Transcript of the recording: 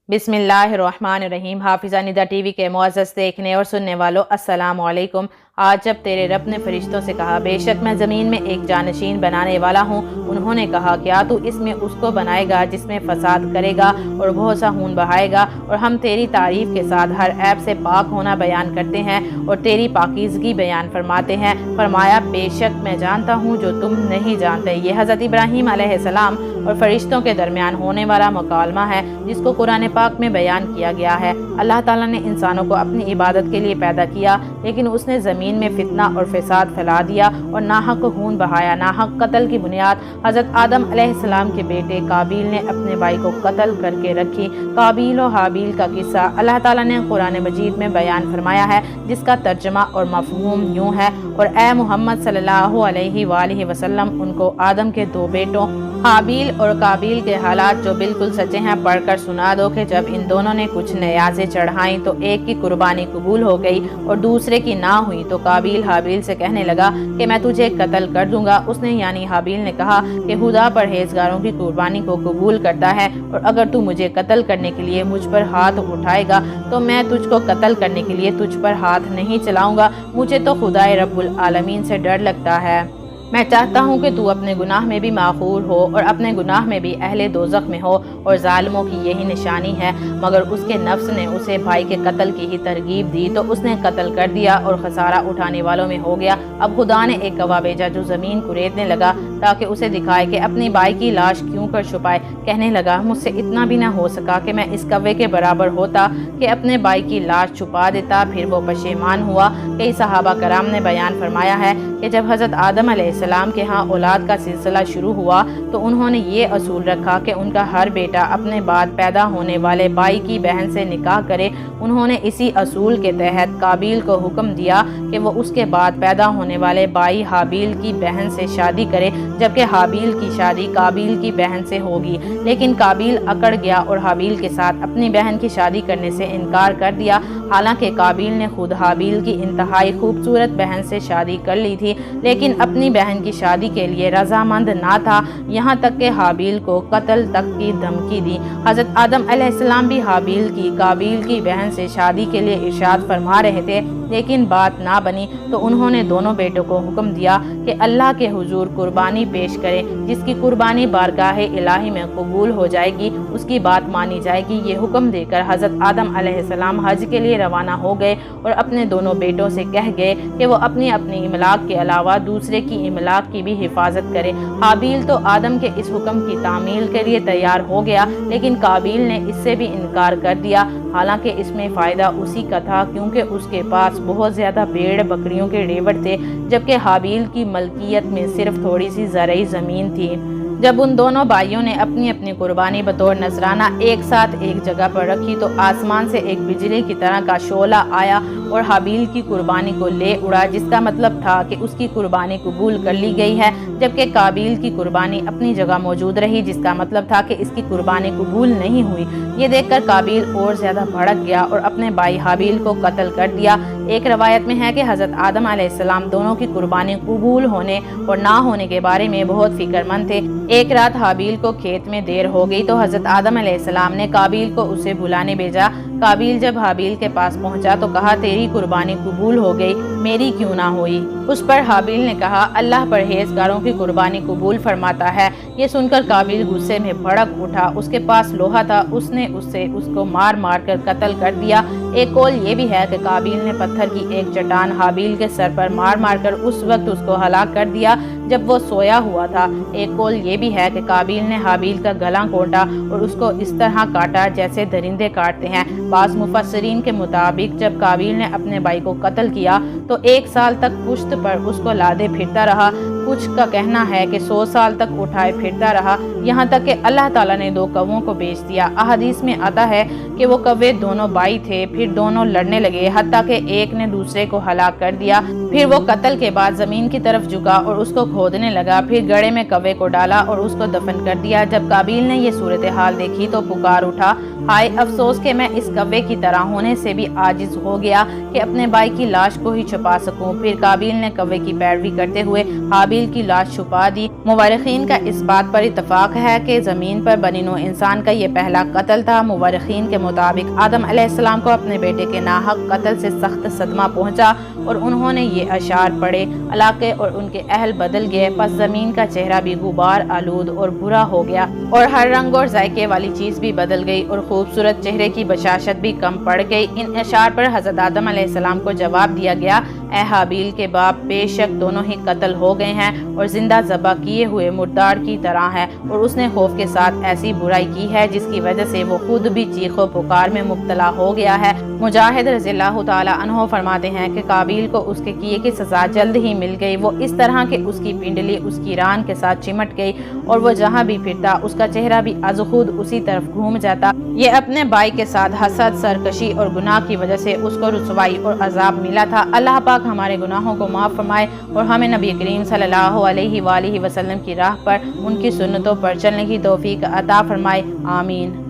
बिस्मिल्लाहिर्रहमानिर्रहीम। हाफिज़ा निदा टीवी के मुअज़्ज़ज़ देखने और सुनने वालों, अस्सलाम वालेकुम। आज जब तेरे रब ने फरिश्तों से कहा, बेशक मैं ज़मीन में एक जानशीन बनाने वाला हूँ, उन्होंने कहा, क्या तू इसमें उसको बनाएगा जिसमें फसाद करेगा और बहुत सा खून बहाएगा। और हम तेरी तारीफ़ के साथ हर ऐब से पाक होना बयान करते हैं और तेरी पाकीज़गी बयान फरमाते हैं। फरमाया, बेशक मैं जानता हूँ जो तुम नहीं जानते। ये हज़रत इब्राहीम अलैहिस्सलाम और फरिश्तों के दरमियान होने वाला मुकालमा है, जिसको कुरान पाक में बयान किया गया है। अल्लाह ताला ने इंसानों को अपनी इबादत के लिए पैदा किया, लेकिन उसने ज़मीन में फितना और फसाद फैला दिया और नाहक खून बहाया। नाहक कत्ल की बुनियाद हज़रत आदम अलैहिस्सलाम के बेटे काबिल ने अपने भाई को कत्ल करके रखी। काबिल और हाबिल का किस्सा अल्लाह ताला ने कुरान मजीद में बयान फरमाया है, जिसका तर्जमा और मफ़हूम यूँ है, और ए मोहम्मद सल्लल्लाहु अलैहि वसल्लम उनको आदम के दो बेटों हाबिल और काबिल के हालात जो बिल्कुल सच्चे हैं पढ़कर सुना दो कि जब इन दोनों ने कुछ न्याज़ें चढ़ाई तो एक की कुर्बानी कबूल हो गई और दूसरे की ना हुई, तो काबिल हाबिल से कहने लगा कि मैं तुझे कत्ल कर दूंगा। उसने यानी हाबिल ने कहा कि खुदा परहेजगारों की कुर्बानी को कबूल करता है, और अगर तू मुझे कत्ल करने के लिए मुझ पर हाथ उठाएगा तो मैं तुझको कत्ल करने के लिए तुझ पर हाथ नहीं चलाऊंगा। मुझे तो खुदाए रब्बुल आलमीन से डर लगता है। मैं चाहता हूँ कि तू अपने गुनाह में भी माखूर हो और अपने गुनाह में भी अहले दोज़ख में हो, और जालिमों की यही निशानी है। मगर उसके नफ्स ने उसे भाई के कत्ल की ही तरगीब दी, तो उसने कत्ल कर दिया और खसारा उठाने वालों में हो गया। अब खुदा ने एक गवाह भेजा जो ज़मीन कुरेदने लगा ताकि उसे दिखाए कि अपनी भाई की लाश क्यों कर छुपाए। कहने लगा, मुझसे इतना भी न हो सका कि मैं इस कव्वे के बराबर होता कि अपने भाई की लाश छुपा देता। फिर वो पशेमान हुआ। कई सहाबा कराम ने बयान फरमाया है कि जब हज़रत आदम अलैहिस्सलाम के यहाँ औलाद का सिलसिला शुरू हुआ तो उन्होंने ये असूल रखा कि उनका हर बेटा अपने बाद पैदा होने वाले भाई की बहन से निकाह करे। उन्होंने इसी असूल के तहत काबिल को हुक्म दिया कि वो उसके बाद पैदा होने वाले भाई हाबिल की बहन से शादी करे, जबकि हाबिल की शादी काबिल की बहन से होगी। लेकिन काबिल अकड़ गया और हाबिल के साथ अपनी बहन की शादी करने से इनकार कर दिया। हालांकि काबिल ने खुद हाबिल की इंतहाई खूबसूरत बहन से शादी कर ली थी, लेकिन अपनी बहन की शादी के लिए रजामंद ना था। यहाँ तक कि हाबिल को कत्ल तक की धमकी दी। हज़रत आदम अलैहिस्सलाम भी हाबिल की काबिल की बहन से शादी के लिए इरशाद फरमा रहे थे, लेकिन बात ना बनी तो उन्होंने दोनों बेटों को हुक्म दिया कि अल्लाह के हुजूर कुर्बानी पेश करें। जिसकी कुर्बानी बारगाह इलाही में कबूल हो जाएगी उसकी बात मानी जाएगी। ये हुक्म देकर हज़रत आदम अलैहिस्सलाम हज के लिए रवाना हो गए और अपने दोनों बेटों से कह गए कि वो अपनी अपनी इमलाक के अलावा दूसरे की इमलाक की भी हिफाजत करें। हाबिल तो आदम के इस हुक्म की तामील के लिए तैयार हो गया, लेकिन काबिल ने इससे भी इनकार कर दिया। हालांकि इसमें फ़ायदा उसी का था क्योंकि उसके पास बहुत ज़्यादा भेड़ बकरियों के रेवड़ थे, जबकि हाबिल की मलकियत में सिर्फ थोड़ी सी ज़रई ज़मीन थी। जब उन दोनों भाइयों ने अपनी अपनी कुर्बानी बतौर नजराना एक साथ एक जगह पर रखी तो आसमान से एक बिजली की तरह का शोला आया और हाबिल की कुर्बानी को ले उड़ा, जिसका मतलब था कि उसकी कुर्बानी कबूल कर ली गई है, जबकि काबिल की कुर्बानी अपनी जगह मौजूद रही, जिसका मतलब था कि इसकी कुर्बानी कबूल नहीं हुई। ये देखकर काबिल और ज़्यादा भड़क गया और अपने भाई हाबिल को कत्ल कर दिया। एक रवायत में है कि हज़रत आदम अलैहिस्सलाम दोनों की कुर्बानी कबूल होने और ना होने के बारे में बहुत फिक्रमंद थे। एक रात हाबिल को खेत में देर हो गई तो हज़रत आदम अलैहिस्सलाम ने काबिल को उसे बुलाने भेजा। काबिल जब हाबिल के पास पहुंचा तो कहा, तेरी कुर्बानी कबूल हो गई, मेरी क्यों ना हुई। उस पर हाबिल ने कहा, अल्लाह परहेजगारों की कुर्बानी कबूल फरमाता है। ये सुनकर काबिल गुस्से में भड़क उठा। उसके पास लोहा था, उसने उसको मार मार कर कत्ल कर दिया। एक कौल ये भी है कि काबिल ने पत्थर की एक चट्टान हाबिल के सर पर मार मार कर उस वक्त उसको हलाक कर दिया जब वो सोया हुआ था। एक कौल ये भी है कि काबिल ने हाबिल का गला घोंटा और उसको इस तरह काटा जैसे दरिंदे काटते हैं। बाज़ मुफस्सिरीन के मुताबिक जब काबिल ने अपने भाई को कत्ल किया तो 1 साल तक पुश्त पर उसको लादे फिरता रहा। कुछ का कहना है कि 100 साल तक उठाए फिरता रहा, यहाँ तक कि अल्लाह ताला ने 2 कौवों को बेच दिया। अहदीस में आता है कि वो कौवे दोनों भाई थे, फिर दोनों लड़ने लगे, हत्ता कि एक ने दूसरे को हलाक कर दिया। फिर वो कत्ल के बाद जमीन की तरफ झुका और उसको खोदने लगा, फिर गड़े में कौवे को डाला और उसको दफन कर दिया। जब काबिल ने ये सूरत हाल देखी तो पुकार उठा, हाय अफसोस कि मैं इस कौवे की तरह होने से भी आजिज हो गया कि अपने भाई की लाश को ही छुपा सकूं। फिर काबिल ने कौवे की पैरवी करते हुए हाबिल حابیل کی لاش چھپا دی۔ مورخین کا اس بات پر اتفاق ہے کہ زمین پر بنی نوع انسان کا یہ پہلا قتل تھا۔ مورخین کے مطابق آدم علیہ السلام کو اپنے بیٹے کے ناحق قتل سے سخت صدمہ پہنچا اور انہوں نے یہ اشعار پڑھے، علاقے اور ان کے اہل بدل گئے، پس زمین کا چہرہ بھی غبار آلود اور برا ہو گیا اور ہر رنگ اور ذائقے والی چیز بھی بدل گئی اور خوبصورت چہرے کی بشاشت بھی کم پڑ گئی۔ ان اشعار پر حضرت آدم علیہ السلام کو جواب دیا گیا، اے حابیل کے باپ، بے شک دونوں ہی قتل ہو گئے ہیں اور زندہ ذبح کیے ہوئے مردار کی طرح ہے، اور اس نے خوف کے ساتھ ایسی برائی کی ہے جس کی وجہ سے وہ خود بھی چیخ و پکار میں مبتلا ہو گیا ہے۔ مجاہد رضی اللہ تعالی عنہ فرماتے ہیں کہ قابیل کو اس کے کیے کی سزا جلد ہی مل گئی، وہ اس طرح کہ اس کی پنڈلی اس کی ران کے ساتھ چمٹ گئی اور وہ جہاں بھی پھرتا اس کا چہرہ بھی از خود اسی طرف گھوم جاتا۔ یہ اپنے بھائی کے ساتھ حسد، سرکشی اور گناہ کی وجہ سے اس کو رسوائی اور عذاب ملا تھا۔ اللہ پاک ہمارے گناہوں کو معاف فرمائے اور ہمیں نبی کریم صلی اللہ علیہ وآلہ وسلم کی راہ پر ان کی سنتوں پر چلنے کی توفیق عطا فرمائے، آمین۔